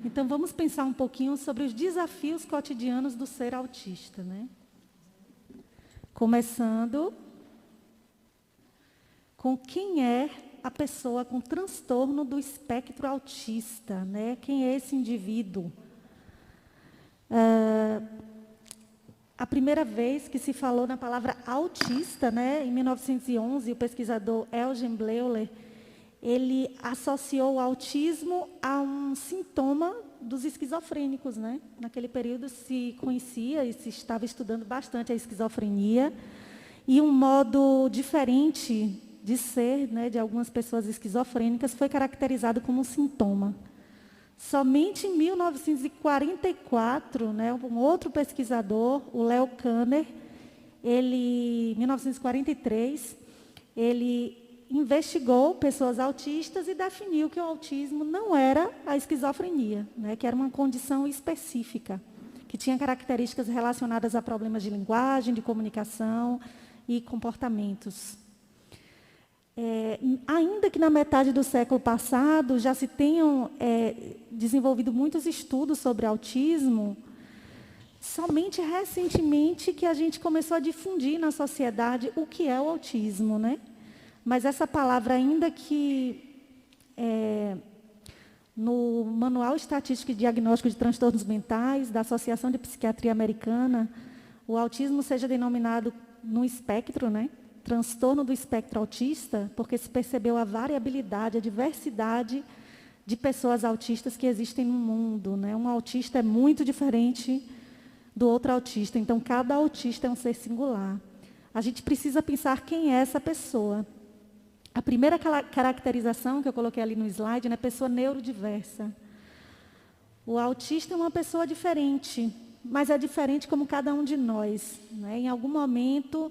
Então, vamos pensar um pouquinho sobre os desafios cotidianos do ser autista, né? Começando com quem é a pessoa com transtorno do espectro autista, né? Quem é esse indivíduo? A primeira vez que se falou na palavra autista, né, em 1911, o pesquisador Eugen Bleuler, ele associou o autismo a um sintoma dos esquizofrênicos, né? Naquele período se conhecia e se estava estudando bastante a esquizofrenia, e um modo diferente de ser, né, de algumas pessoas esquizofrênicas foi caracterizado como um sintoma. Somente em 1944, né, um outro pesquisador, o Leo Kanner, em 1943, ele investigou pessoas autistas e definiu que o autismo não era a esquizofrenia, né, que era uma condição específica, que tinha características relacionadas a problemas de linguagem, de comunicação e comportamentos. Ainda que na metade do século passado já se tenham desenvolvido muitos estudos sobre autismo, somente recentemente que a gente começou a difundir na sociedade o que é o autismo, né? Mas essa palavra, ainda que no Manual Estatístico e Diagnóstico de Transtornos Mentais da Associação de Psiquiatria Americana, o autismo seja denominado no espectro, né? Transtorno do espectro autista, porque se percebeu a variabilidade, a diversidade de pessoas autistas que existem no mundo, né? Um autista é muito diferente do outro autista, então cada autista é um ser singular. A gente precisa pensar quem é essa pessoa. A primeira caracterização que eu coloquei ali no slide, né, pessoa neurodiversa. O autista é uma pessoa diferente, mas é diferente como cada um de nós, né? Em algum momento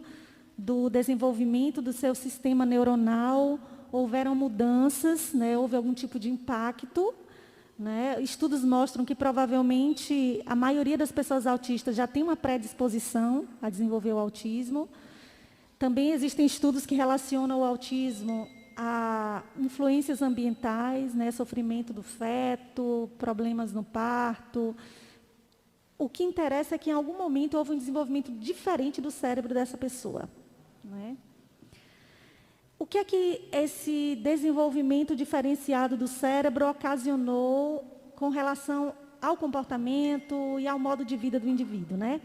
do desenvolvimento do seu sistema neuronal, houveram mudanças, né? Houve algum tipo de impacto, né? Estudos mostram que provavelmente a maioria das pessoas autistas já tem uma predisposição a desenvolver o autismo. Também existem estudos que relacionam o autismo a influências ambientais, né? Sofrimento do feto, problemas no parto. O que interessa é que em algum momento houve um desenvolvimento diferente do cérebro dessa pessoa. Né? O que é que esse desenvolvimento diferenciado do cérebro ocasionou com relação ao comportamento e ao modo de vida do indivíduo, né?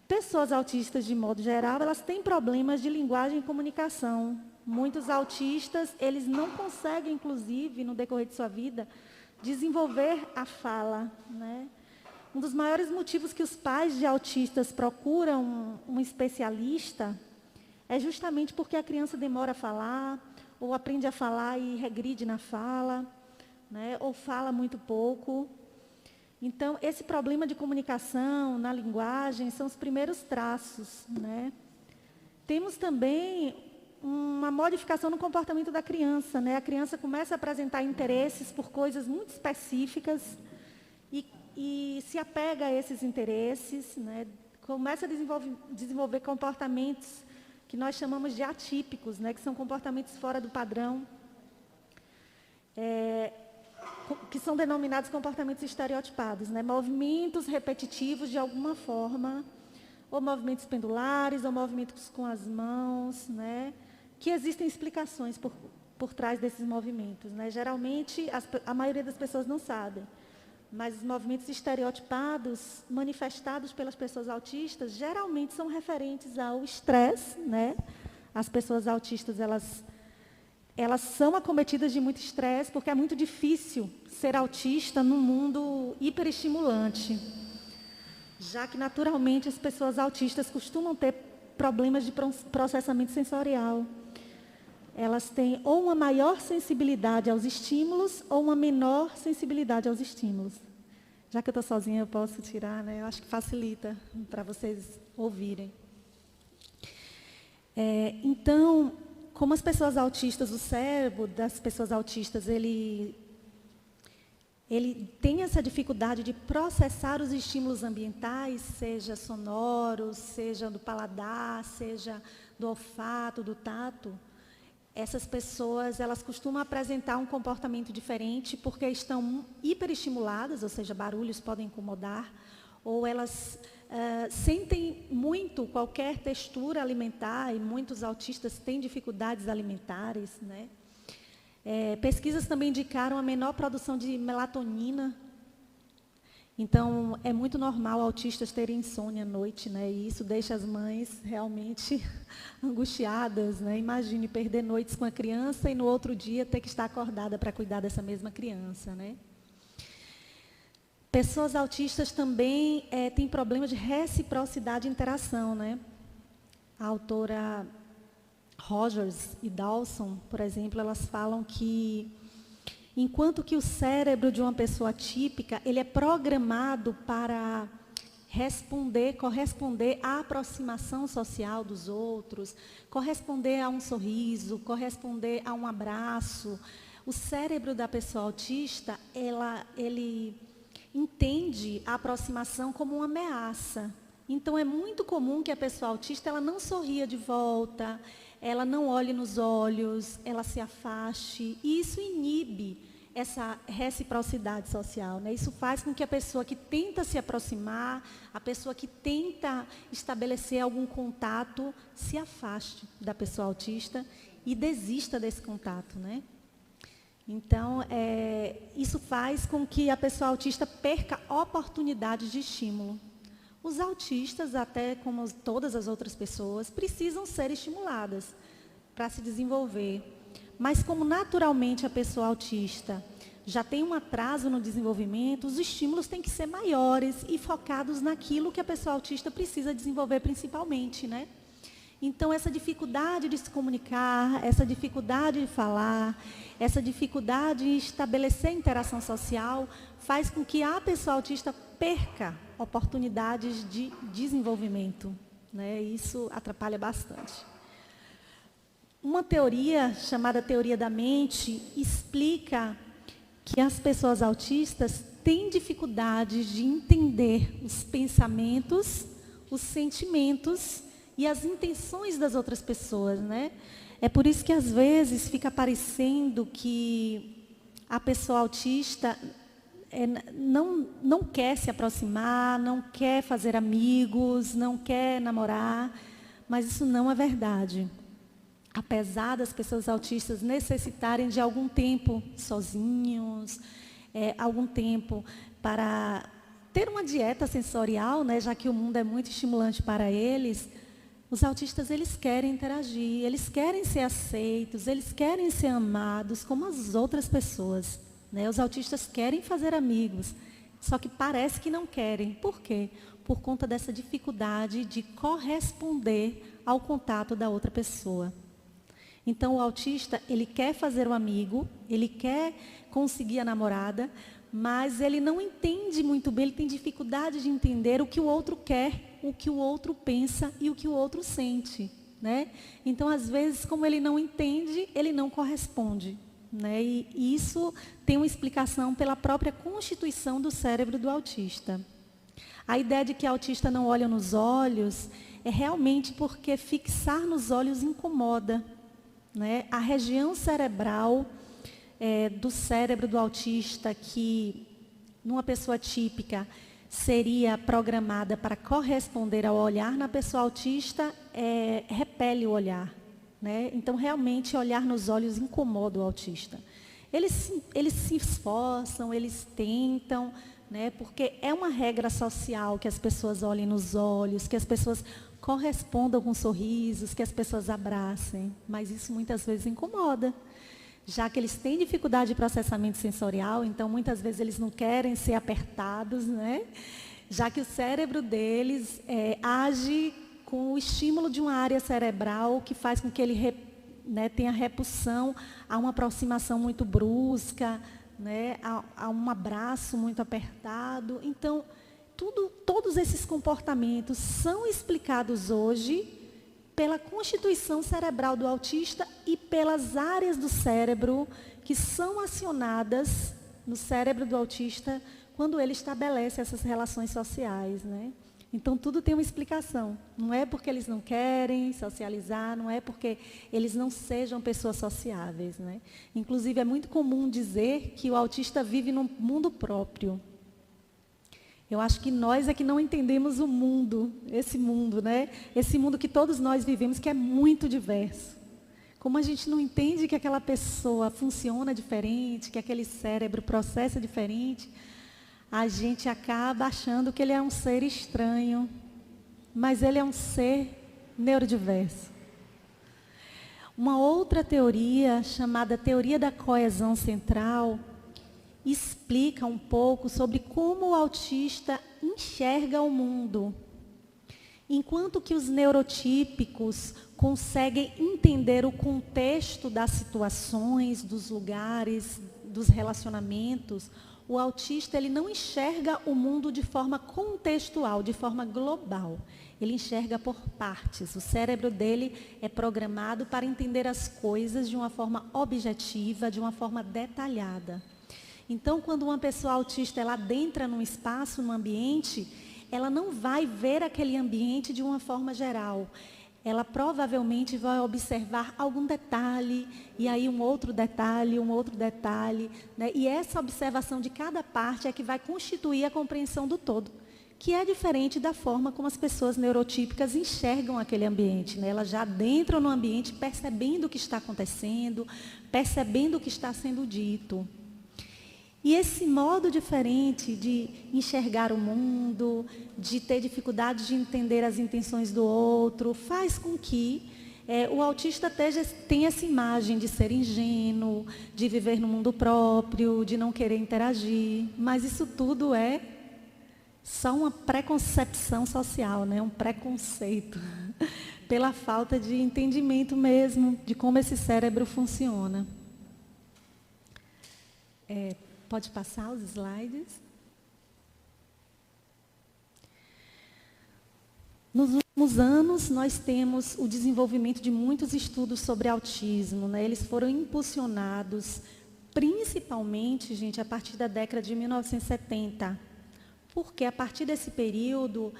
Pessoas autistas, de modo geral, elas têm problemas de linguagem e comunicação. Muitos autistas, eles não conseguem, inclusive, no decorrer de sua vida, desenvolver a fala, né? Um dos maiores motivos que os pais de autistas procuram um especialista é justamente porque a criança demora a falar, ou aprende a falar e regride na fala, né? Ou fala muito pouco. Então, esse problema de comunicação na linguagem são os primeiros traços, né? Temos também uma modificação no comportamento da criança, né? A criança começa a apresentar interesses por coisas muito específicas e se apega a esses interesses, né? Começa a desenvolver comportamentos que nós chamamos de atípicos, né? Que são comportamentos fora do padrão, que são denominados comportamentos estereotipados, né? Movimentos repetitivos de alguma forma, ou movimentos pendulares, ou movimentos com as mãos, né? Que existem explicações por trás desses movimentos, né? Geralmente, a maioria das pessoas não sabe, mas os movimentos estereotipados, manifestados pelas pessoas autistas, geralmente são referentes ao estresse, né? As pessoas autistas, elas são acometidas de muito estresse, porque é muito difícil ser autista num mundo hiperestimulante, já que, naturalmente, as pessoas autistas costumam ter problemas de processamento sensorial. Elas têm ou uma maior sensibilidade aos estímulos ou uma menor sensibilidade aos estímulos. Já que eu estou sozinha, eu posso tirar, né? Eu acho que facilita para vocês ouvirem. Então, como as pessoas autistas, o cérebro das pessoas autistas, ele tem essa dificuldade de processar os estímulos ambientais, seja sonoros, seja do paladar, seja do olfato, do tato. essas pessoas, elas costumam apresentar um comportamento diferente porque estão hiperestimuladas, ou seja, barulhos podem incomodar, ou elas sentem muito qualquer textura alimentar, e muitos autistas têm dificuldades alimentares, né? Pesquisas também indicaram a menor produção de melatonina. Então, é muito normal autistas terem insônia à noite, né? E isso deixa as mães realmente angustiadas, né? Imagine perder noites com a criança e no outro dia ter que estar acordada para cuidar dessa mesma criança, né? Pessoas autistas também têm problemas de reciprocidade e interação, né? A autora Rogers e Dawson, por exemplo, elas falam que enquanto que o cérebro de uma pessoa típica, ele é programado para corresponder à aproximação social dos outros, corresponder a um sorriso, corresponder a um abraço. O cérebro da pessoa autista, ele entende a aproximação como uma ameaça. Então, é muito comum que a pessoa autista ela não sorria de volta, ela não olhe nos olhos, ela se afaste, e isso inibe essa reciprocidade social, né? Isso faz com que a pessoa que tenta se aproximar, a pessoa que tenta estabelecer algum contato, se afaste da pessoa autista e desista desse contato, né? Então, isso faz com que a pessoa autista perca oportunidades de estímulo. Os autistas, até como todas as outras pessoas, precisam ser estimuladas para se desenvolver. Mas como naturalmente a pessoa autista já tem um atraso no desenvolvimento, os estímulos têm que ser maiores e focados naquilo que a pessoa autista precisa desenvolver principalmente, né? Então, essa dificuldade de se comunicar, essa dificuldade de falar, essa dificuldade de estabelecer interação social, faz com que a pessoa autista perca oportunidades de desenvolvimento, né? Isso atrapalha bastante. Uma teoria chamada teoria da mente explica que as pessoas autistas têm dificuldade de entender os pensamentos, os sentimentos e as intenções das outras pessoas, né? É por isso que às vezes fica parecendo que a pessoa autista não quer se aproximar, não quer fazer amigos, não quer namorar, mas isso não é verdade. Apesar das pessoas autistas necessitarem de algum tempo sozinhos, algum tempo para ter uma dieta sensorial, né, já que o mundo é muito estimulante para eles, os autistas eles querem interagir, eles querem ser aceitos, eles querem ser amados como as outras pessoas, né? Os autistas querem fazer amigos, só que parece que não querem. Por quê? Por conta dessa dificuldade de corresponder ao contato da outra pessoa. Então, o autista, ele quer fazer um amigo, ele quer conseguir a namorada, mas ele não entende muito bem, ele tem dificuldade de entender o que o outro quer, o que o outro pensa e o que o outro sente, né? Então, às vezes, como ele não entende, ele não corresponde, né? E isso tem uma explicação pela própria constituição do cérebro do autista. A ideia de que o autista não olha nos olhos é realmente porque fixar nos olhos incomoda, né? A região cerebral do cérebro do autista, que numa pessoa típica seria programada para corresponder ao olhar, na pessoa autista repele o olhar, né? Então, realmente, olhar nos olhos incomoda o autista. Eles se esforçam, eles tentam, né? Porque é uma regra social que as pessoas olhem nos olhos, que as pessoas correspondam com sorrisos, que as pessoas abracem, mas isso muitas vezes incomoda, já que eles têm dificuldade de processamento sensorial, então muitas vezes eles não querem ser apertados, né? Já que o cérebro deles age com o estímulo de uma área cerebral que faz com que ele tenha repulsão a uma aproximação muito brusca, né? A um abraço muito apertado. Então, todos esses comportamentos são explicados hoje pela constituição cerebral do autista e pelas áreas do cérebro que são acionadas no cérebro do autista quando ele estabelece essas relações sociais, né? Então, tudo tem uma explicação. Não é porque eles não querem socializar, não é porque eles não sejam pessoas sociáveis, né? Inclusive, é muito comum dizer que o autista vive num mundo próprio. Eu acho que nós é que não entendemos o mundo, né? Esse mundo que todos nós vivemos, que é muito diverso. Como a gente não entende que aquela pessoa funciona diferente, que aquele cérebro processa diferente, a gente acaba achando que ele é um ser estranho, mas ele é um ser neurodiverso. Uma outra teoria, chamada teoria da coesão central, explica um pouco sobre como o autista enxerga o mundo. Enquanto que os neurotípicos conseguem entender o contexto das situações, dos lugares, dos relacionamentos, o autista ele não enxerga o mundo de forma contextual, de forma global. Ele enxerga por partes. O cérebro dele é programado para entender as coisas de uma forma objetiva, de uma forma detalhada. Então, quando uma pessoa autista ela adentra num espaço, num ambiente, ela não vai ver aquele ambiente de uma forma geral. Ela provavelmente vai observar algum detalhe, e aí um outro detalhe, né? E essa observação de cada parte é que vai constituir a compreensão do todo, que é diferente da forma como as pessoas neurotípicas enxergam aquele ambiente, né? Elas já adentram no ambiente percebendo o que está acontecendo, percebendo o que está sendo dito. E esse modo diferente de enxergar o mundo, de ter dificuldade de entender as intenções do outro, faz com que o autista tenha essa imagem de ser ingênuo, de viver no mundo próprio, de não querer interagir. Mas isso tudo é só uma preconcepção social, né? Um preconceito, pela falta de entendimento mesmo de como esse cérebro funciona. Pode passar os slides. Nos últimos anos, nós temos o desenvolvimento de muitos estudos sobre autismo, né? Eles foram impulsionados, principalmente, gente, a partir da década de 1970. Porque, a partir desse período,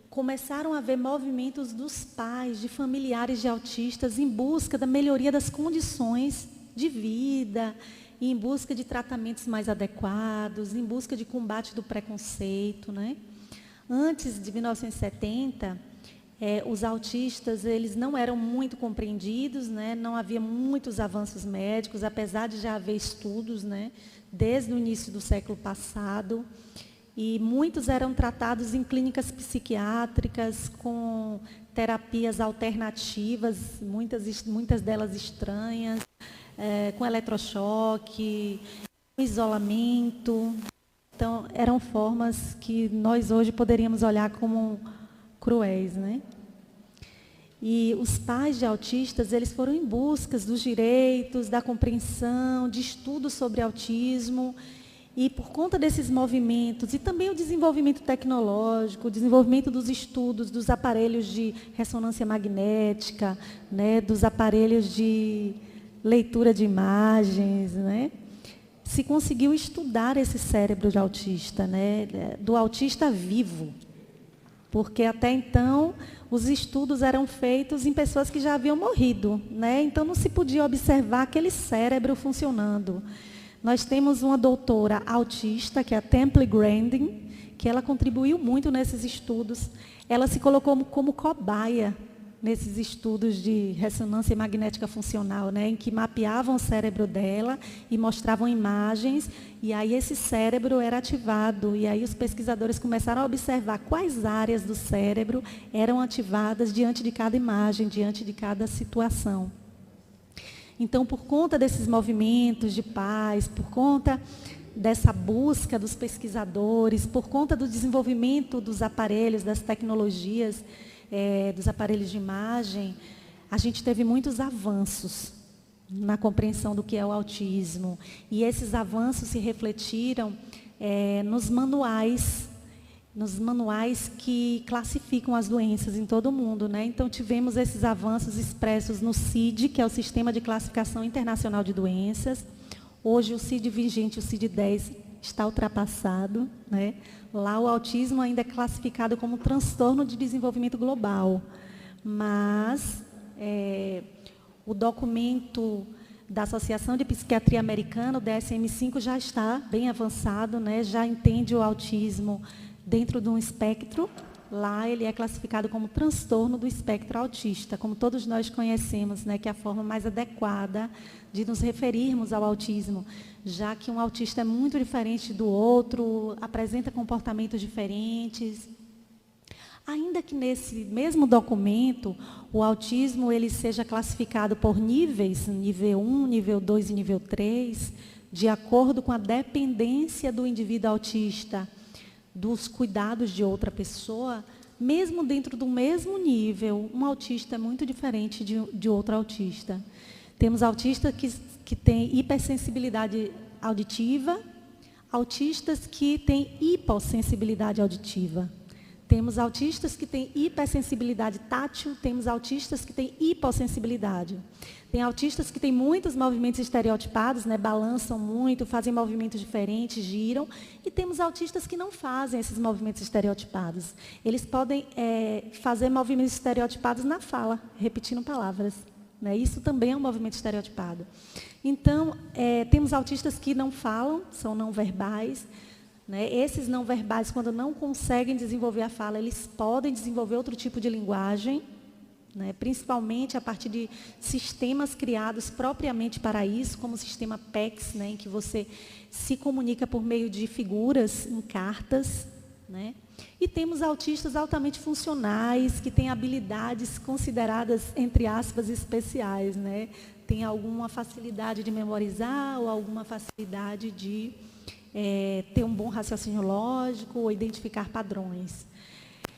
começaram a haver movimentos dos pais, de familiares de autistas, em busca da melhoria das condições de vida, em busca de tratamentos mais adequados, em busca de combate do preconceito, né? Antes de 1970, os autistas eles não eram muito compreendidos, né? Não havia muitos avanços médicos, apesar de já haver estudos, né? Desde o início do século passado. E muitos eram tratados em clínicas psiquiátricas, com terapias alternativas, muitas delas estranhas, com eletrochoque, isolamento. Então, eram formas que nós hoje poderíamos olhar como cruéis, né? E os pais de autistas, eles foram em busca dos direitos, da compreensão, de estudos sobre autismo. E por conta desses movimentos, e também o desenvolvimento tecnológico, o desenvolvimento dos estudos, dos aparelhos de ressonância magnética, né, dos aparelhos de leitura de imagens, né? Se conseguiu estudar esse cérebro de autista, né? Do autista vivo. Porque até então os estudos eram feitos em pessoas que já haviam morrido, né? Então não se podia observar aquele cérebro funcionando. Nós temos uma doutora autista, que é a Temple Grandin, que ela contribuiu muito nesses estudos. Ela se colocou como cobaia nesses estudos de ressonância magnética funcional, né, em que mapeavam o cérebro dela e mostravam imagens, e aí esse cérebro era ativado, e aí os pesquisadores começaram a observar quais áreas do cérebro eram ativadas diante de cada imagem, diante de cada situação. Então, por conta desses movimentos de paz, por conta dessa busca dos pesquisadores, por conta do desenvolvimento dos aparelhos, das tecnologias, dos aparelhos de imagem, a gente teve muitos avanços na compreensão do que é o autismo. E esses avanços se refletiram nos manuais que classificam as doenças em todo o mundo, né? Então, tivemos esses avanços expressos no CID, que é o Sistema de Classificação Internacional de Doenças. Hoje, o CID vigente, o CID-10, está ultrapassado, né? Lá o autismo ainda é classificado como transtorno de desenvolvimento global, mas o documento da Associação de Psiquiatria Americana, o DSM-5, já está bem avançado, né? Já entende o autismo dentro de um espectro. Lá ele é classificado como transtorno do espectro autista, como todos nós conhecemos, né, que é a forma mais adequada de nos referirmos ao autismo, já que um autista é muito diferente do outro, apresenta comportamentos diferentes. Ainda que nesse mesmo documento, o autismo ele seja classificado por níveis, nível 1, nível 2 e nível 3, de acordo com a dependência do indivíduo autista dos cuidados de outra pessoa, mesmo dentro do mesmo nível, um autista é muito diferente de outro autista. Temos autistas que têm hipersensibilidade auditiva, autistas que têm hipossensibilidade auditiva. Temos autistas que têm hipersensibilidade tátil, temos autistas que têm hipossensibilidade. Tem autistas que têm muitos movimentos estereotipados, né, balançam muito, fazem movimentos diferentes, giram. E temos autistas que não fazem esses movimentos estereotipados. Eles podem fazer movimentos estereotipados na fala, repetindo palavras, né? Isso também é um movimento estereotipado. Então, temos autistas que não falam, são não verbais. Né? Esses não verbais, quando não conseguem desenvolver a fala, eles podem desenvolver outro tipo de linguagem, né? Principalmente a partir de sistemas criados propriamente para isso, como o sistema PECS, né? Em que você se comunica por meio de figuras em cartas. Né? E temos autistas altamente funcionais, que têm habilidades consideradas, entre aspas, especiais. Né? Tem alguma facilidade de memorizar ou alguma facilidade de ter um bom raciocínio lógico ou identificar padrões.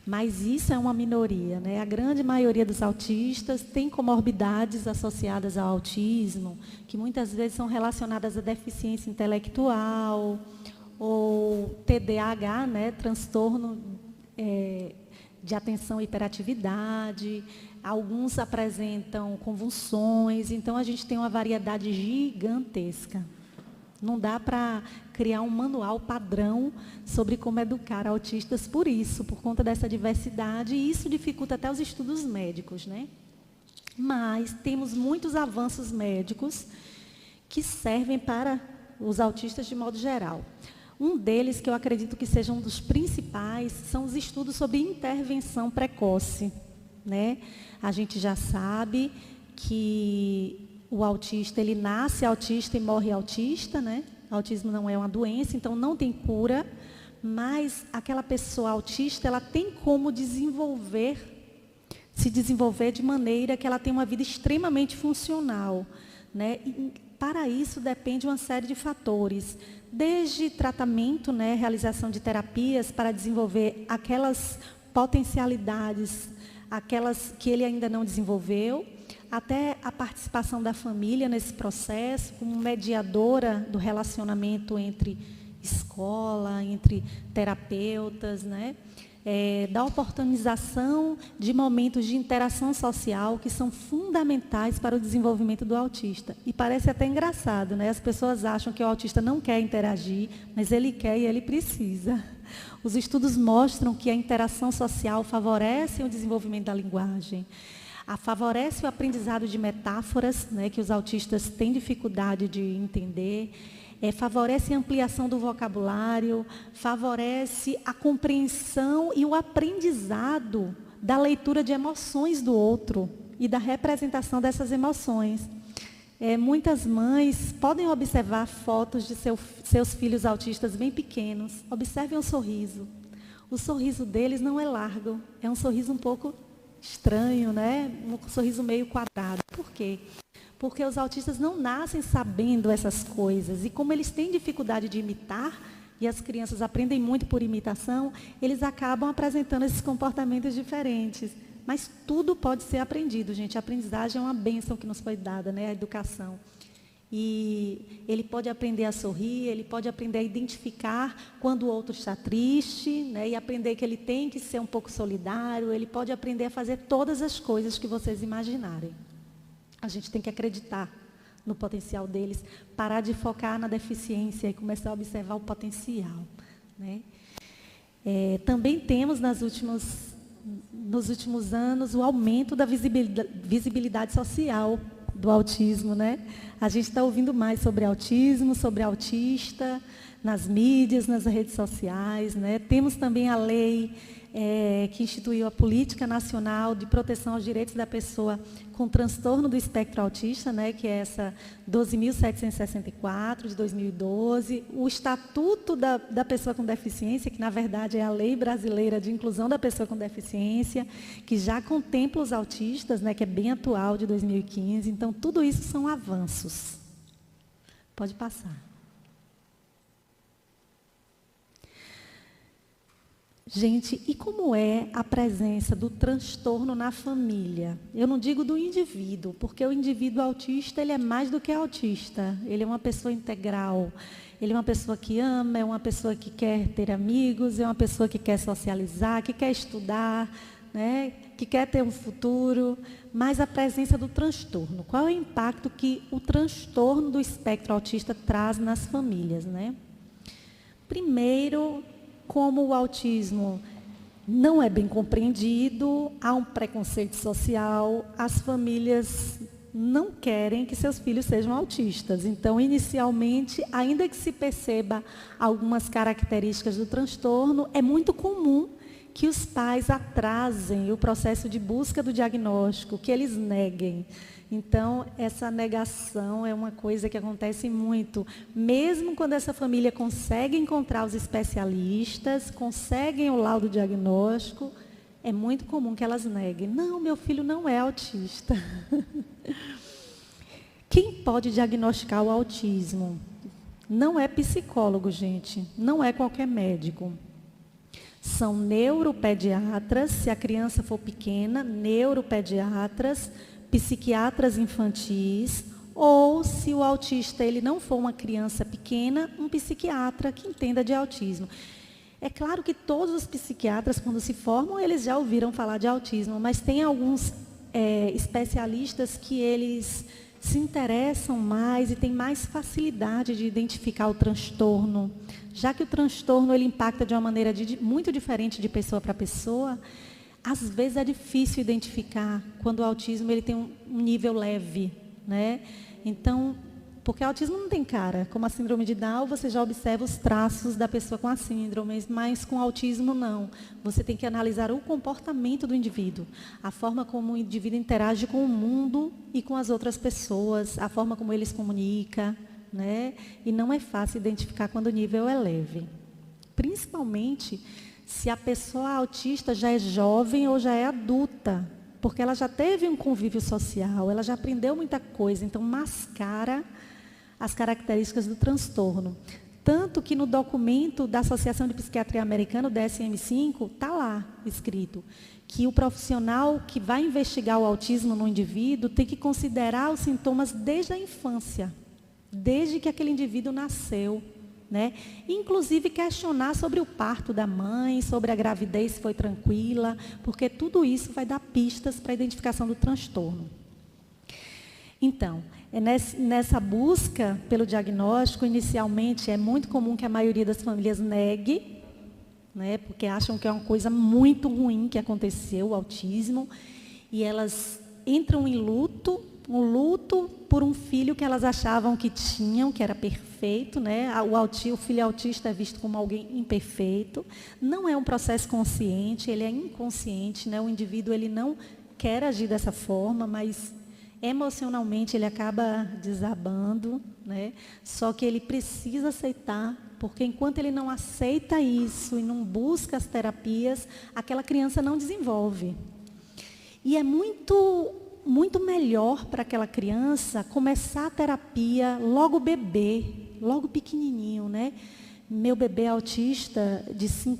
Mas isso é uma minoria, né? A grande maioria dos autistas tem comorbidades associadas ao autismo, que muitas vezes são relacionadas à deficiência intelectual ou TDAH, né? Transtorno de atenção e hiperatividade. Alguns apresentam convulsões, então a gente tem uma variedade gigantesca. Não dá para criar um manual padrão sobre como educar autistas por isso, por conta dessa diversidade, e isso dificulta até os estudos médicos, né? Mas temos muitos avanços médicos que servem para os autistas de modo geral. Um deles, que eu acredito que seja um dos principais, são os estudos sobre intervenção precoce, né? A gente já sabe que o autista, ele nasce autista e morre autista, né? Autismo não é uma doença, então não tem cura, mas aquela pessoa autista, ela tem como se desenvolver de maneira que ela tenha uma vida extremamente funcional, né? E para isso depende uma série de fatores, desde tratamento, né, realização de terapias para desenvolver aquelas potencialidades, aquelas que ele ainda não desenvolveu, até a participação da família nesse processo, como mediadora do relacionamento entre escola, entre terapeutas, né? Da oportunização de momentos de interação social que são fundamentais para o desenvolvimento do autista. E parece até engraçado, né? As pessoas acham que o autista não quer interagir, mas ele quer e ele precisa. Os estudos mostram que a interação social favorece o desenvolvimento da linguagem. Favorece o aprendizado de metáforas, né, que os autistas têm dificuldade de entender, favorece a ampliação do vocabulário, favorece a compreensão e o aprendizado da leitura de emoções do outro e da representação dessas emoções. Muitas mães podem observar fotos de seus filhos autistas bem pequenos. Observem o sorriso. O sorriso deles não é largo, é um sorriso um pouco estranho, né? Um sorriso meio quadrado. Por quê? Porque os autistas não nascem sabendo essas coisas. E como eles têm dificuldade de imitar, e as crianças aprendem muito por imitação, eles acabam apresentando esses comportamentos diferentes. Mas tudo pode ser aprendido, gente. A aprendizagem é uma bênção que nos foi dada, né? A educação. E ele pode aprender a sorrir, ele pode aprender a identificar quando o outro está triste, né? E aprender que ele tem que ser um pouco solidário, ele pode aprender a fazer todas as coisas que vocês imaginarem. A gente tem que acreditar no potencial deles, parar de focar na deficiência e começar a observar o potencial, né? Também temos nos últimos anos o aumento da visibilidade social do autismo, né? A gente está ouvindo mais sobre autismo, sobre autista, nas mídias, nas redes sociais, né? Temos também a lei que instituiu a Política Nacional de Proteção aos Direitos da Pessoa com Transtorno do Espectro Autista, né? Que é essa 12.764, de 2012. O Estatuto da Pessoa com Deficiência, que, na verdade, é a Lei Brasileira de Inclusão da Pessoa com Deficiência, que já contempla os autistas, né? Que é bem atual, de 2015. Então, tudo isso são avanços. Pode passar. Gente, e como é a presença do transtorno na família? Eu não digo do indivíduo, porque o indivíduo autista, ele é mais do que autista. Ele é uma pessoa integral. Ele é uma pessoa que ama, é uma pessoa que quer ter amigos, é uma pessoa que quer socializar, que quer estudar, né? Que quer ter um futuro. Mas a presença do transtorno. Qual é o impacto que o transtorno do espectro autista traz nas famílias, né? Primeiro, como o autismo não é bem compreendido, há um preconceito social, as famílias não querem que seus filhos sejam autistas. Então, inicialmente, ainda que se perceba algumas características do transtorno, é muito comum que os pais atrasem o processo de busca do diagnóstico, que eles neguem. Então, essa negação é uma coisa que acontece muito. Mesmo quando essa família consegue encontrar os especialistas, conseguem o laudo diagnóstico, é muito comum que elas neguem. Não, meu filho não é autista. Quem pode diagnosticar o autismo? Não é psicólogo, gente. Não é qualquer médico. São neuropediatras, se a criança for pequena, neuropediatras, psiquiatras infantis, ou, se o autista ele não for uma criança pequena, um psiquiatra que entenda de autismo. É claro que todos os psiquiatras, quando se formam, eles já ouviram falar de autismo, mas tem alguns especialistas que eles se interessam mais e têm mais facilidade de identificar o transtorno. Já que o transtorno ele impacta de uma maneira muito diferente de pessoa para pessoa, às vezes é difícil identificar quando o autismo ele tem um nível leve, né? Então, porque o autismo não tem cara. Como a síndrome de Down, você já observa os traços da pessoa com a síndrome, mas com o autismo não. Você tem que analisar o comportamento do indivíduo, a forma como o indivíduo interage com o mundo e com as outras pessoas, a forma como ele se comunica, né? E não é fácil identificar quando o nível é leve. Principalmente se a pessoa autista já é jovem ou já é adulta, porque ela já teve um convívio social, ela já aprendeu muita coisa, então mascara as características do transtorno. Tanto que no documento da Associação de Psiquiatria Americana, o DSM-5, está lá escrito que o profissional que vai investigar o autismo no indivíduo tem que considerar os sintomas desde a infância, desde que aquele indivíduo nasceu. Né? Inclusive questionar sobre o parto da mãe, sobre a gravidez se foi tranquila, porque tudo isso vai dar pistas para a identificação do transtorno. Então, nessa busca pelo diagnóstico, inicialmente é muito comum que a maioria das famílias negue, né? Porque acham que é uma coisa muito ruim que aconteceu, o autismo, e elas entram em luto, um luto por um filho que elas achavam que tinham, que era perfeito, né? O filho autista é visto como alguém imperfeito. Não é um processo consciente, ele é inconsciente, né? O indivíduo ele não quer agir dessa forma, mas emocionalmente ele acaba desabando, né? Só que ele precisa aceitar, porque enquanto ele não aceita isso e não busca as terapias, aquela criança não desenvolve. E é muito melhor para aquela criança começar a terapia logo bebê, logo pequenininho, né? Meu bebê autista,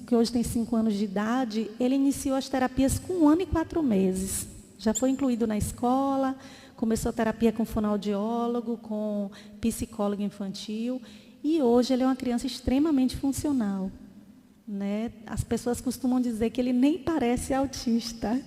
que hoje tem 5 anos de idade, ele iniciou as terapias com 1 ano e 4 meses. Já foi incluído na escola, começou a terapia com fonoaudiólogo, com psicólogo infantil, e hoje ele é uma criança extremamente funcional, né? As pessoas costumam dizer que ele nem parece autista.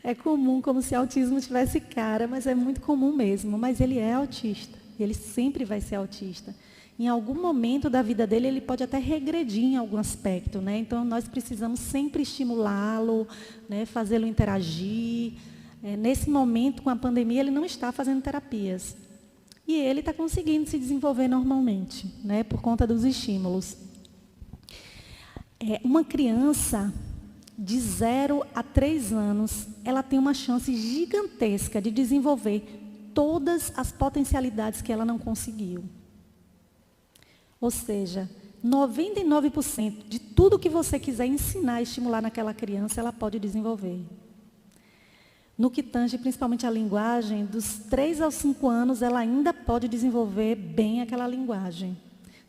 É comum, como se autismo tivesse cara, mas é muito comum mesmo. Mas ele é autista, ele sempre vai ser autista. Em algum momento da vida dele, ele pode até regredir em algum aspecto, né? Então, nós precisamos sempre estimulá-lo, né? Fazê-lo interagir. Nesse momento, com a pandemia, ele não está fazendo terapias. E ele está conseguindo se desenvolver normalmente, né? Por conta dos estímulos. Uma criança de 0 a 3 anos, ela tem uma chance gigantesca de desenvolver todas as potencialidades que ela não conseguiu. Ou seja, 99% de tudo que você quiser ensinar e estimular naquela criança, ela pode desenvolver. No que tange principalmente a linguagem, dos 3 aos 5 anos, ela ainda pode desenvolver bem aquela linguagem.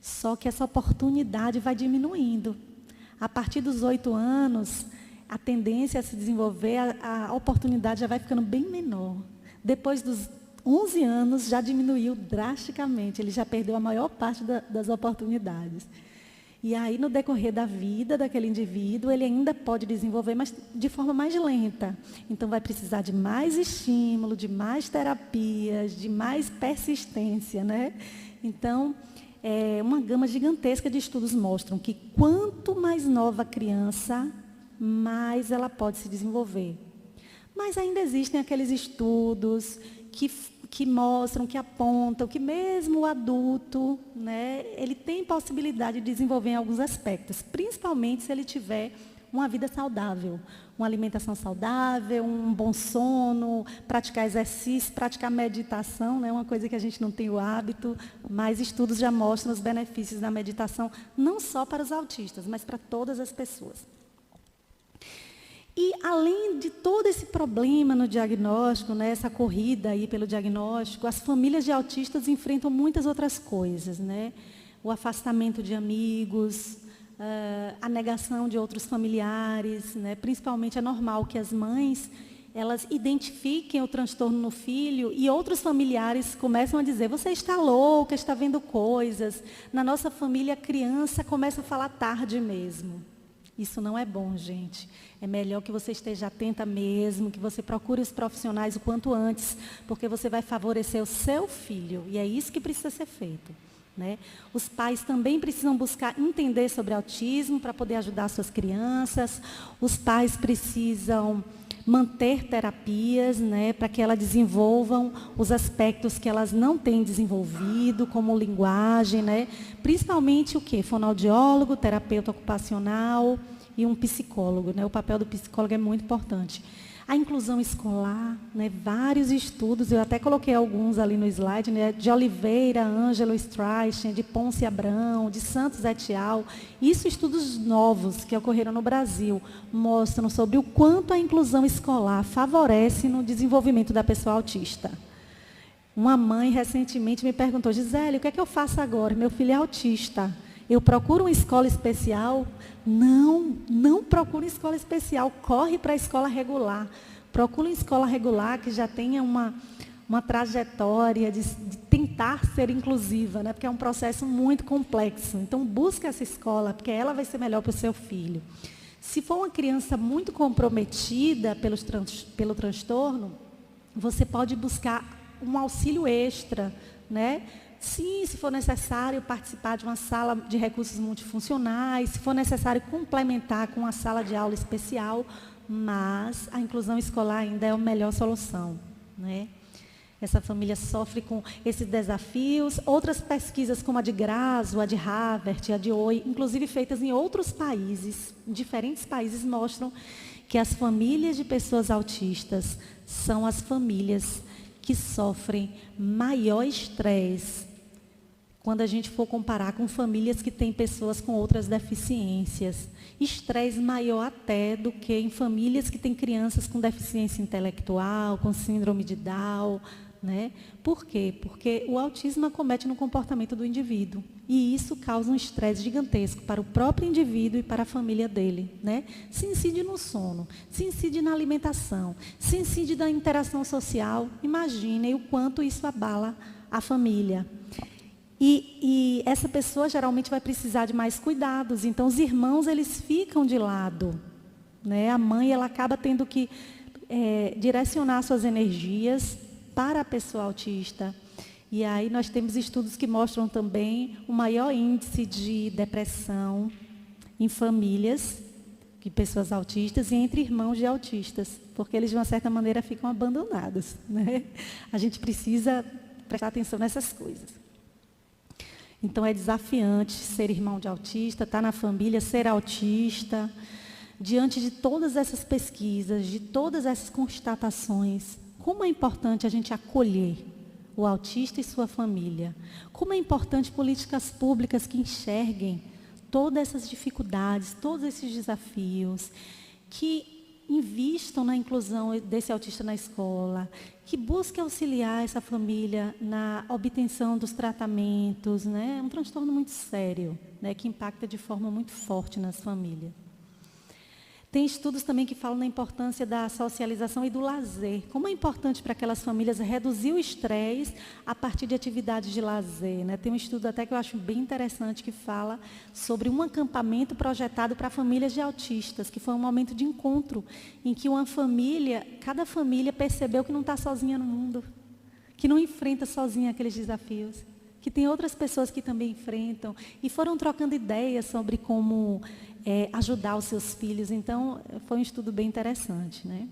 Só que essa oportunidade vai diminuindo. A partir dos 8 anos, a tendência a se desenvolver, a oportunidade já vai ficando bem menor. Depois dos 11 anos, já diminuiu drasticamente, ele já perdeu a maior parte das oportunidades. E aí, no decorrer da vida daquele indivíduo, ele ainda pode desenvolver, mas de forma mais lenta. Então, vai precisar de mais estímulo, de mais terapias, de mais persistência, né? Então, uma gama gigantesca de estudos mostram que quanto mais nova a criança, mais ela pode se desenvolver. Mas ainda existem aqueles estudos que mostram, que apontam que mesmo o adulto, né, ele tem possibilidade de desenvolver em alguns aspectos, principalmente se ele tiver uma vida saudável, uma alimentação saudável, um bom sono, praticar exercício, praticar meditação, né, uma coisa que a gente não tem o hábito, mas estudos já mostram os benefícios da meditação, não só para os autistas, mas para todas as pessoas. E, além de todo esse problema no diagnóstico, né, essa corrida aí pelo diagnóstico, as famílias de autistas enfrentam muitas outras coisas, né? O afastamento de amigos, a negação de outros familiares, né? Principalmente é normal que as mães, elas identifiquem o transtorno no filho e outros familiares começam a dizer, você está louca, está vendo coisas. Na nossa família, a criança começa a falar tarde mesmo. Isso não é bom, gente. É melhor que você esteja atenta mesmo, que você procure os profissionais o quanto antes, porque você vai favorecer o seu filho. E é isso que precisa ser feito, né? Os pais também precisam buscar entender sobre autismo para poder ajudar suas crianças. Os pais precisam manter terapias, né, para que elas desenvolvam os aspectos que elas não têm desenvolvido, como linguagem, né? Principalmente o quê? Fonoaudiólogo, terapeuta ocupacional e um psicólogo, né? O papel do psicólogo é muito importante. A inclusão escolar, né? Vários estudos, eu até coloquei alguns ali no slide, né? De Oliveira, Ângelo Streichen, de Ponce Abrão, de Santos et al. Isso, estudos novos que ocorreram no Brasil, mostram sobre o quanto a inclusão escolar favorece no desenvolvimento da pessoa autista. Uma mãe recentemente me perguntou, Gisele, o que é que eu faço agora? Meu filho é autista. Eu procuro uma escola especial? Não procure uma escola especial. Corre para a escola regular. Procure uma escola regular que já tenha uma trajetória de tentar ser inclusiva, né? Porque é um processo muito complexo. Então, busque essa escola, porque ela vai ser melhor para o seu filho. Se for uma criança muito comprometida pelo transtorno, você pode buscar um auxílio extra, né? Sim, se for necessário participar de uma sala de recursos multifuncionais, se for necessário complementar com uma sala de aula especial, mas a inclusão escolar ainda é a melhor solução, né? Essa família sofre com esses desafios. Outras pesquisas, como a de Grasso, a de Harvard, a de OI, inclusive feitas em outros países, em diferentes países, mostram que as famílias de pessoas autistas são as famílias que sofrem maior estresse quando a gente for comparar com famílias que têm pessoas com outras deficiências. Estresse maior até do que em famílias que têm crianças com deficiência intelectual, com síndrome de Down, né? Por quê? Porque o autismo acomete no comportamento do indivíduo. E isso causa um estresse gigantesco para o próprio indivíduo e para a família dele, né? Se incide no sono, se incide na alimentação, se incide na interação social. Imaginem o quanto isso abala a família. E essa pessoa geralmente vai precisar de mais cuidados. Então, os irmãos, eles ficam de lado, né? A mãe, ela acaba tendo que direcionar suas energias para a pessoa autista. E aí nós temos estudos que mostram também o maior índice de depressão em famílias de pessoas autistas e entre irmãos de autistas, porque eles, de uma certa maneira, ficam abandonados, né? A gente precisa prestar atenção nessas coisas. Então, é desafiante ser irmão de autista, estar na família, ser autista. Diante de todas essas pesquisas, de todas essas constatações, como é importante a gente acolher o autista e sua família. Como é importante políticas públicas que enxerguem todas essas dificuldades, todos esses desafios, que invistam na inclusão desse autista na escola, que busquem auxiliar essa família na obtenção dos tratamentos, né? É um transtorno muito sério, né? Que impacta de forma muito forte nas famílias. Tem estudos também que falam na importância da socialização e do lazer. Como é importante para aquelas famílias reduzir o estresse a partir de atividades de lazer, né? Tem um estudo até que eu acho bem interessante que fala sobre um acampamento projetado para famílias de autistas, que foi um momento de encontro em que cada família percebeu que não está sozinha no mundo, que não enfrenta sozinha aqueles desafios, que tem outras pessoas que também enfrentam, e foram trocando ideias sobre como ajudar os seus filhos. Então, foi um estudo bem interessante, né?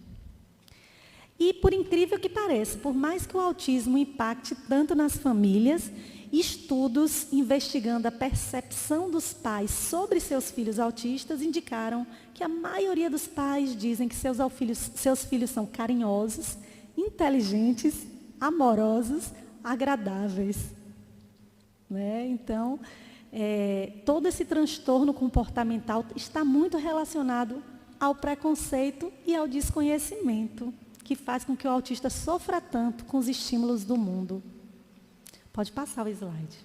E, por incrível que pareça, por mais que o autismo impacte tanto nas famílias, estudos investigando a percepção dos pais sobre seus filhos autistas indicaram que a maioria dos pais dizem que seus filhos são carinhosos, inteligentes, amorosos, agradáveis, né? Então, todo esse transtorno comportamental está muito relacionado ao preconceito e ao desconhecimento, que faz com que o autista sofra tanto com os estímulos do mundo. Pode passar o slide.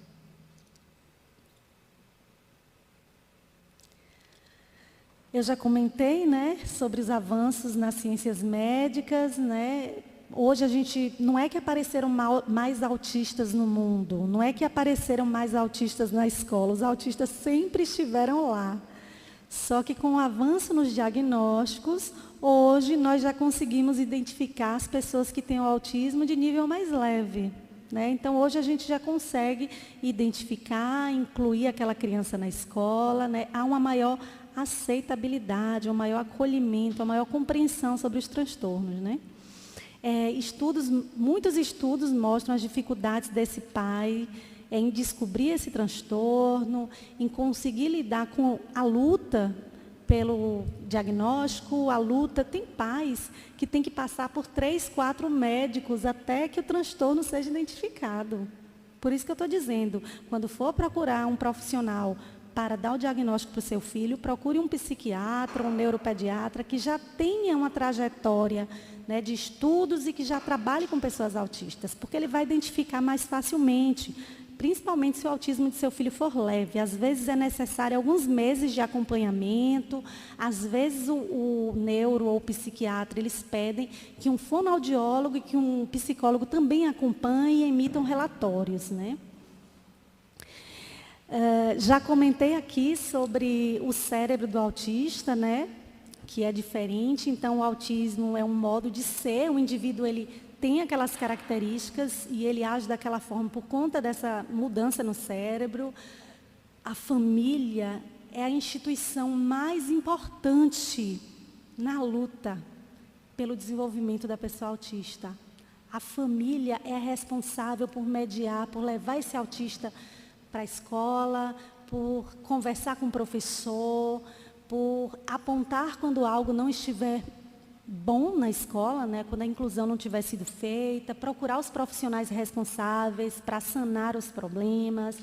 Eu já comentei, né, sobre os avanços nas ciências médicas, né? Hoje a gente, não é que apareceram mais autistas no mundo, não é que apareceram mais autistas na escola, os autistas sempre estiveram lá. Só que com o avanço nos diagnósticos, hoje nós já conseguimos identificar as pessoas que têm o autismo de nível mais leve, né? Então hoje a gente já consegue identificar, incluir aquela criança na escola, né? Há uma maior aceitabilidade, um maior acolhimento, uma maior compreensão sobre os transtornos, né? Muitos estudos mostram as dificuldades desse pai em descobrir esse transtorno, em conseguir lidar com a luta pelo diagnóstico, a luta. Tem pais que têm que passar por 3, 4 médicos até que o transtorno seja identificado. Por isso que eu estou dizendo, quando for procurar um profissional para dar o diagnóstico para o seu filho, procure um psiquiatra, um neuropediatra que já tenha uma trajetória, né, de estudos e que já trabalhe com pessoas autistas, porque ele vai identificar mais facilmente, principalmente se o autismo de seu filho for leve. Às vezes é necessário alguns meses de acompanhamento, às vezes o neuro ou o psiquiatra, eles pedem que um fonoaudiólogo e que um psicólogo também acompanhem e emitam relatórios, né? Já comentei aqui sobre o cérebro do autista, né? Que é diferente. Então, o autismo é um modo de ser. O indivíduo, ele tem aquelas características e ele age daquela forma por conta dessa mudança no cérebro. A família é a instituição mais importante na luta pelo desenvolvimento da pessoa autista. A família é a responsável por mediar, por levar esse autista para a escola, por conversar com o professor, por apontar quando algo não estiver bom na escola, né, quando a inclusão não tiver sido feita, procurar os profissionais responsáveis para sanar os problemas.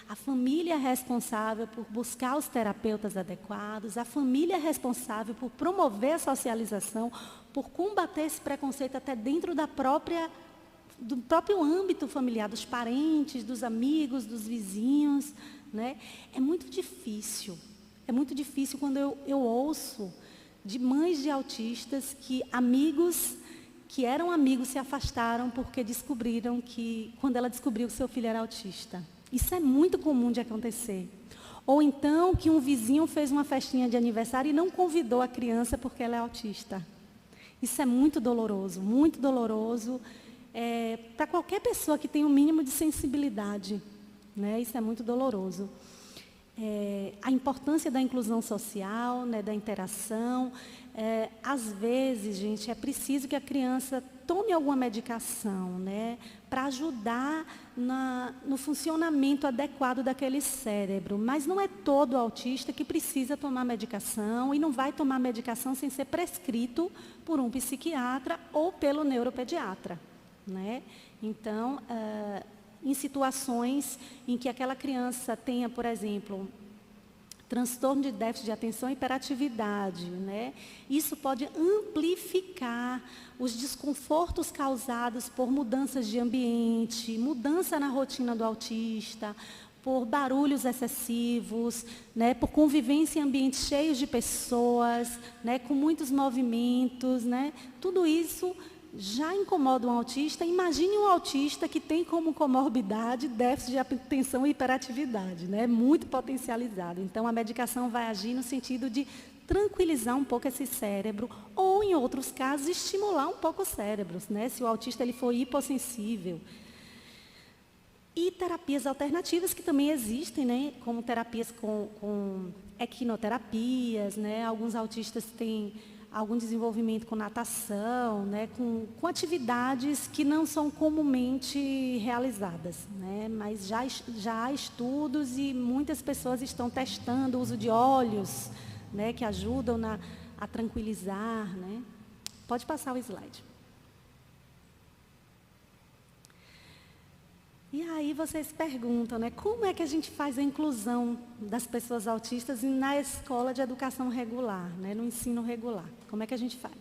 A família é responsável por buscar os terapeutas adequados, a família é responsável por promover a socialização, por combater esse preconceito até dentro do próprio âmbito familiar, dos parentes, dos amigos, dos vizinhos, né? É muito difícil quando eu ouço de mães de autistas que amigos que eram amigos se afastaram porque descobriram que, quando ela descobriu que seu filho era autista. Isso é muito comum de acontecer. Ou então que um vizinho fez uma festinha de aniversário e não convidou a criança porque ela é autista. Isso é muito doloroso para qualquer pessoa que tenha um mínimo de sensibilidade, né? Isso é muito doloroso. A importância da inclusão social, né, da interação. Às vezes, gente, é preciso que a criança tome alguma medicação, né, para ajudar no funcionamento adequado daquele cérebro. Mas não é todo autista que precisa tomar medicação e não vai tomar medicação sem ser prescrito por um psiquiatra ou pelo neuropediatra, né? Então, em situações em que aquela criança tenha, por exemplo, transtorno de déficit de atenção e hiperatividade, né? Isso pode amplificar os desconfortos causados por mudanças de ambiente, mudança na rotina do autista, por barulhos excessivos, né? Por convivência em ambientes cheios de pessoas, né? Com muitos movimentos, né? Tudo isso já incomoda um autista. Imagine um autista que tem como comorbidade déficit de atenção e hiperatividade, né? Muito potencializado. Então, a medicação vai agir no sentido de tranquilizar um pouco esse cérebro, ou, em outros casos, estimular um pouco os cérebros, né? Se o autista ele for hipossensível. E terapias alternativas que também existem, né? Como terapias com equinoterapias, né? Alguns autistas têm algum desenvolvimento com natação, né, com atividades que não são comumente realizadas, né, mas já há estudos e muitas pessoas estão testando o uso de óleos, né, que ajudam a tranquilizar, né. Pode passar o slide. E aí vocês perguntam, né, como é que a gente faz a inclusão das pessoas autistas na escola de educação regular, né, no ensino regular? Como é que a gente faz?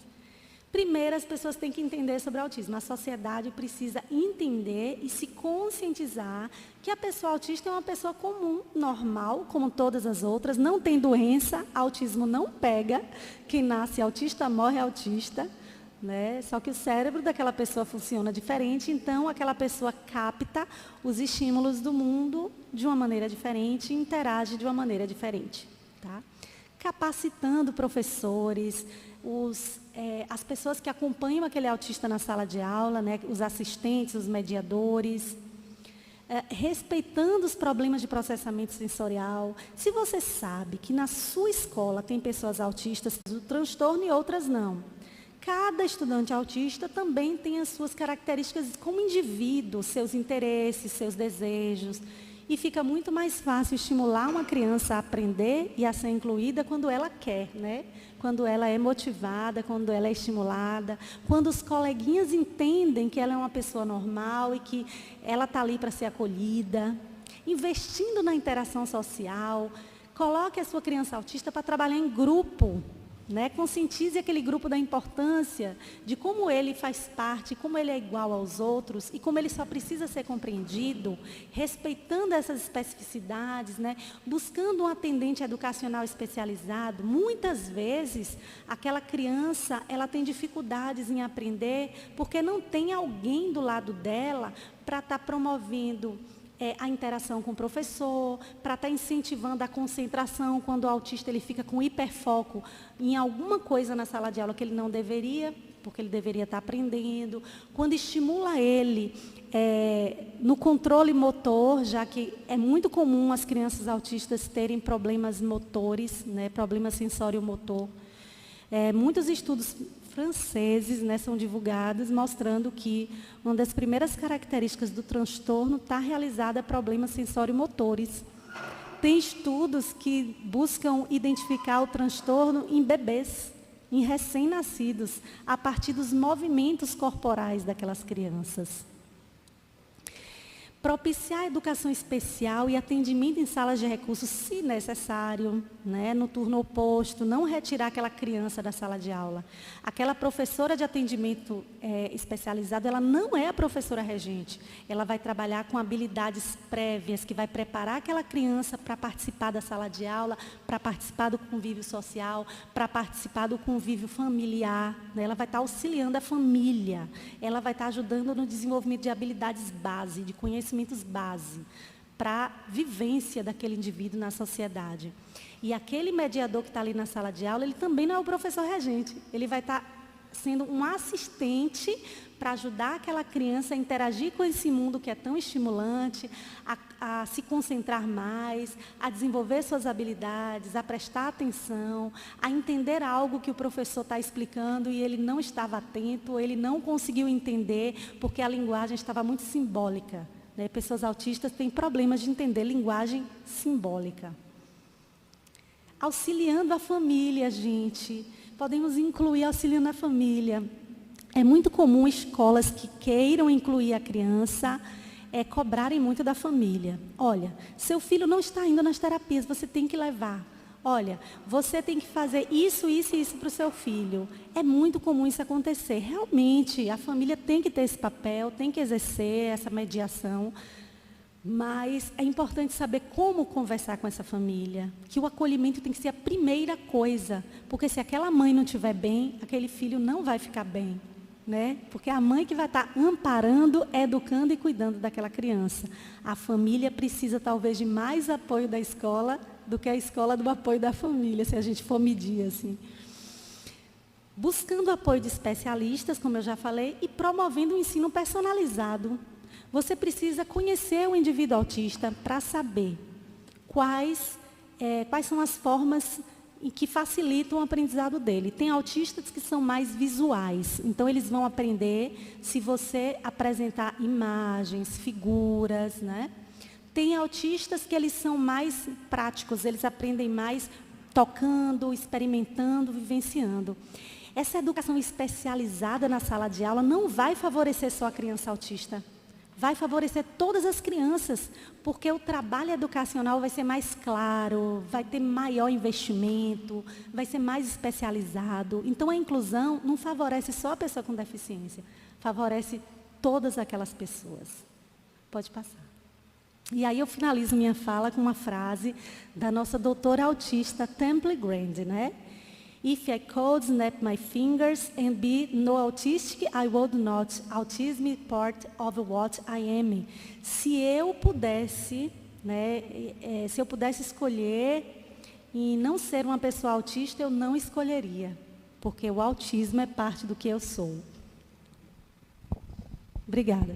Primeiro, as pessoas têm que entender sobre autismo. A sociedade precisa entender e se conscientizar que a pessoa autista é uma pessoa comum, normal, como todas as outras, não tem doença, autismo não pega, quem nasce autista morre autista, né? Só que o cérebro daquela pessoa funciona diferente, então aquela pessoa capta os estímulos do mundo de uma maneira diferente e interage de uma maneira diferente. Tá? Capacitando professores, as pessoas que acompanham aquele autista na sala de aula, né? Os assistentes, os mediadores, respeitando os problemas de processamento sensorial. Se você sabe que na sua escola tem pessoas autistas do transtorno e outras não, cada estudante autista também tem as suas características como indivíduo, seus interesses, seus desejos. E fica muito mais fácil estimular uma criança a aprender e a ser incluída quando ela quer, né? Quando ela é motivada, quando ela é estimulada, quando os coleguinhas entendem que ela é uma pessoa normal e que ela está ali para ser acolhida. Investindo na interação social, coloque a sua criança autista para trabalhar em grupo. Né? Conscientize aquele grupo da importância de como ele faz parte, como ele é igual aos outros e como ele só precisa ser compreendido, respeitando essas especificidades, né? Buscando um atendente educacional especializado. Muitas vezes, aquela criança ela tem dificuldades em aprender porque não tem alguém do lado dela para estar promovendo a interação com o professor, para estar incentivando a concentração quando o autista ele fica com hiperfoco em alguma coisa na sala de aula que ele não deveria, porque ele deveria estar aprendendo. Quando estimula ele no controle motor, já que é muito comum as crianças autistas terem problemas motores, né, problema sensório-motor. Muitos estudos franceses, né, são divulgados mostrando que uma das primeiras características do transtorno está realizada a problemas sensório-motores. Tem estudos que buscam identificar o transtorno em bebês, em recém-nascidos, a partir dos movimentos corporais daquelas crianças. Propiciar educação especial e atendimento em salas de recursos, se necessário, né? No turno oposto, não retirar aquela criança da sala de aula. Aquela professora de atendimento especializado, ela não é a professora regente. Ela vai trabalhar com habilidades prévias, que vai preparar aquela criança para participar da sala de aula, para participar do convívio social, para participar do convívio familiar. Né? Ela vai estar auxiliando a família. Ela vai estar ajudando no desenvolvimento de habilidades base, de conhecimentos base, para a vivência daquele indivíduo na sociedade. E aquele mediador que está ali na sala de aula, ele também não é o professor regente. Ele vai estar sendo um assistente para ajudar aquela criança a interagir com esse mundo que é tão estimulante, a se concentrar mais, a desenvolver suas habilidades, a prestar atenção, a entender algo que o professor está explicando e ele não estava atento, ele não conseguiu entender, porque a linguagem estava muito simbólica, né? Pessoas autistas têm problemas de entender linguagem simbólica. Auxiliando a família, gente. Podemos incluir auxiliando a família. É muito comum escolas que queiram incluir a criança cobrarem muito da família. Olha, seu filho não está indo nas terapias, você tem que levar. Olha, você tem que fazer isso, isso e isso para o seu filho. É muito comum isso acontecer. Realmente, a família tem que ter esse papel, tem que exercer essa mediação. Mas é importante saber como conversar com essa família. Que o acolhimento tem que ser a primeira coisa. Porque se aquela mãe não estiver bem, aquele filho não vai ficar bem. Né? Porque a mãe que vai estar amparando, educando e cuidando daquela criança. A família precisa talvez de mais apoio da escola do que a escola do apoio da família, se a gente for medir assim. Buscando apoio de especialistas, como eu já falei, e promovendo um ensino personalizado. Você precisa conhecer o indivíduo autista para saber quais são as formas que facilitam o aprendizado dele. Tem autistas que são mais visuais, então eles vão aprender se você apresentar imagens, figuras, né? Tem autistas que eles são mais práticos, eles aprendem mais tocando, experimentando, vivenciando. Essa educação especializada na sala de aula não vai favorecer só a criança autista. Vai favorecer todas as crianças, porque o trabalho educacional vai ser mais claro, vai ter maior investimento, vai ser mais especializado. Então, a inclusão não favorece só a pessoa com deficiência, favorece todas aquelas pessoas. Pode passar. E aí eu finalizo minha fala com uma frase da nossa doutora autista, Temple Grande, né? If I could snap my fingers and be no autistic, I would not. Autism is part of what I am. Se eu pudesse, né, se eu pudesse escolher e não ser uma pessoa autista, eu não escolheria, porque o autismo é parte do que eu sou. Obrigada.